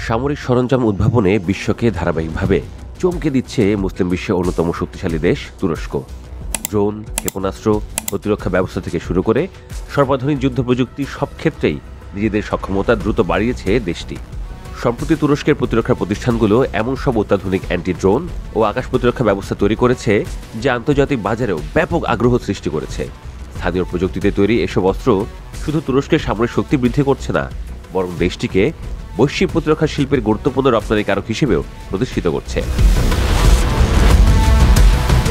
সামরিক সরঞ্জাম উদ্ভাবনে বিশ্বকে ধারাবাহিকভাবে চমকে দিচ্ছে মুসলিম বিশ্বের অন্যতম শক্তিশালী দেশ তুরস্ক। ড্রোন, ক্ষেপণাস্ত্র, প্রতিরক্ষা ব্যবস্থা থেকে শুরু করে সর্বাধুনিক যুদ্ধ প্রযুক্তি সব ক্ষেত্রেই নিজেদের সক্ষমতা দ্রুত বাড়িয়েছে দেশটি। সম্প্রতি তুরস্কের প্রতিরক্ষা প্রতিষ্ঠানগুলো এমন সব অত্যাধুনিক অ্যান্টি ড্রোন ও আকাশ প্রতিরক্ষা ব্যবস্থা তৈরি করেছে যা আন্তর্জাতিক বাজারেও ব্যাপক আগ্রহ সৃষ্টি করেছে। স্থানীয় প্রযুক্তিতে তৈরি এসব অস্ত্র শুধু তুরস্কের সামরিক শক্তি বৃদ্ধি করছে না, বরং দেশটিকে বৈশ্বিক প্রতিরক্ষা শিল্পের গুরুত্বপূর্ণ রপ্তানিকারক হিসেবেও প্রতিষ্ঠিত করছে।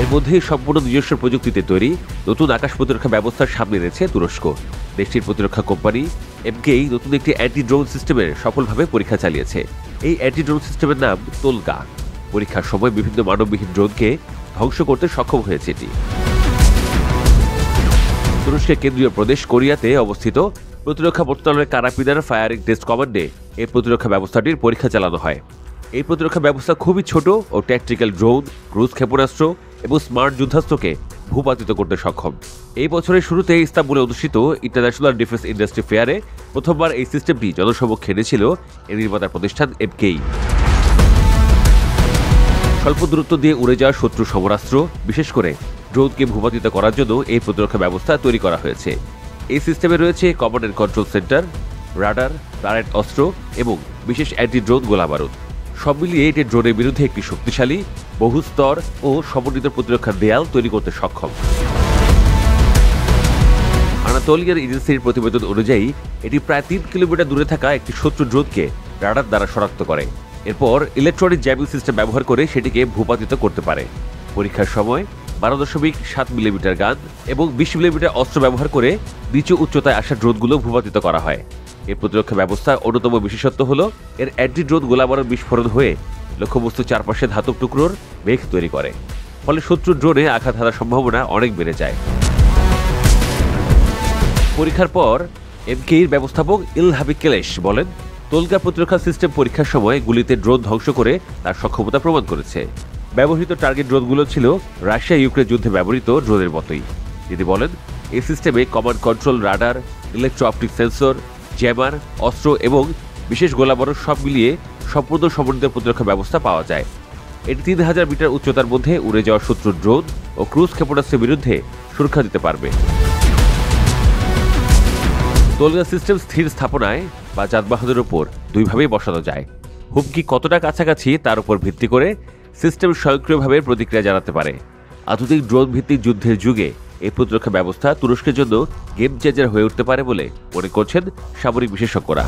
এর মধ্যে সম্পূর্ণ নিজস্ব প্রযুক্তিতে তৈরি নতুন আকাশ প্রতিরক্ষা ব্যবস্থার সামনে এনেছে তুরস্ক। দেশটির প্রতিরক্ষা কোম্পানি এমকেই নতুন একটি অ্যান্টি ড্রোন সিস্টেমের সফলভাবে পরীক্ষা চালিয়েছে। এই অ্যান্টি ড্রোন সিস্টেমের নাম তোলকা। পরীক্ষার সময় বিভিন্ন মানববিহীন ড্রোনকে ধ্বংস করতে সক্ষম হয়েছে এটি। তুরস্কের কেন্দ্রীয় প্রদেশ কোরিয়াতে অবস্থিত প্রতিরক্ষা মন্ত্রণালয়ের কারাপিনার ফায়ারিং টেস্ট কমান্ডে এই প্রতিরক্ষা ব্যবস্থাটির পরীক্ষা চালানো হয়। এই প্রতিরক্ষা ব্যবস্থা খুবই ছোট ও ট্যাকটিক্যাল ড্রোন, ক্রুজ ক্ষেপণাস্ত্র এবং স্মার্ট যুদ্ধাস্ত্রকে ভূপাতিত করতে সক্ষম। এই বছরের শুরুতে ইস্তাম্বুলে অনুষ্ঠিত ইন্টারন্যাশনাল ডিফেন্স ইন্ডাস্ট্রি ফেয়ারে প্রথমবার এই সিস্টেমটি জনসমক্ষে এনেছিল এর নির্মাতা প্রতিষ্ঠান এমকেই। স্বল্প দূরত্ব দিয়ে উড়ে যাওয়া শত্রু সমরাস্ত্র, বিশেষ করে ড্রোনকে ভূপাতিত করার জন্য এই প্রতিরক্ষা ব্যবস্থা তৈরি করা হয়েছে। এই সিস্টেমে রয়েছে command and control centre, radar, turret অস্ত্র এবং বিশেষ অ্যান্টি ড্রোন গোলাবারুদ। সব মিলিয়ে এটি ড্রোনের বিরুদ্ধে একটি শক্তিশালী, বহুস্তর ও সমন্বিত প্রতিরক্ষা দেয়াল তৈরি করতে সক্ষম। আনাতোলিয়ান এজেন্সির প্রতিবেদন অনুযায়ী এটি প্রায় 3 কিলোমিটার দূরে থাকা একটি শত্রু ড্রোনকে রাডার দ্বারা শনাক্ত করে। এরপর ইলেকট্রনিক জ্যামিং সিস্টেম ব্যবহার করে সেটিকে ভূপাতিত করতে পারে। পরীক্ষার সময় 12.7 মিলিমিটার গান এবং 20 মিলিমিটার অস্ত্র ব্যবহার করে নিচু উচ্চতায় আসা ড্রোনগুলো ভূপাতিত করা হয়। এই প্রতিরক্ষা ব্যবস্থার অন্যতম বিশেষত্ব হল এর অ্যান্টি ড্রোন গোলাবারুদ বিস্ফোরণ হয়ে লক্ষ্যবস্তুর চারপাশে ধাতব টুকরোর মেঘ তৈরি করে, ফলে শত্রুর ড্রোনে আঘাত হানার সম্ভাবনা অনেক বেড়ে যায়। পরীক্ষার পর এমকেইর ব্যবস্থাপক ইলহাবি কেলেশ বলেন, তোলকা প্রতিরক্ষা সিস্টেম পরীক্ষার সময় গুলিতে ড্রোন ধ্বংস করে তার সক্ষমতা প্রমাণ করেছে। ব্যবহৃত টার্গেট ড্রোনগুলো ছিল রাশিয়া ইউক্রেন যুদ্ধে ব্যবহৃত ড্রোনের মতোই। তিনি বলেন, এই সিস্টেমে command control, radar, electro optic sensor, jammer, অস্ত্র এবং বিশেষ গোলাবারুদ সব মিলিয়ে সম্পূর্ণ সমন্বিত প্রতিরক্ষা ব্যবস্থা পাওয়া যায়। এটি 3000 মিটার উচ্চতার মধ্যে উড়ে যাওয়া শত্রুর ড্রোন ও ক্রুজ ক্ষেপণাস্ত্রের বিরুদ্ধে সুরক্ষা দিতে পারবে। তোলকা সিস্টেম স্থির স্থাপনায় বা যানবাহনের উপর দুইভাবেই বসানো যায়। হুমকি কতটা কাছাকাছি তার উপর ভিত্তি করে সিস্টেম স্বয়ংক্রিয়ভাবে প্রতিক্রিয়া জানাতে পারে। আধুনিক ড্রোন ভিত্তিক যুদ্ধের যুগে এই প্রতিরক্ষা ব্যবস্থা তুরস্কের জন্য গেম চেঞ্জার হয়ে উঠতে পারে বলে মনে করছেন সামরিক বিশেষজ্ঞরা।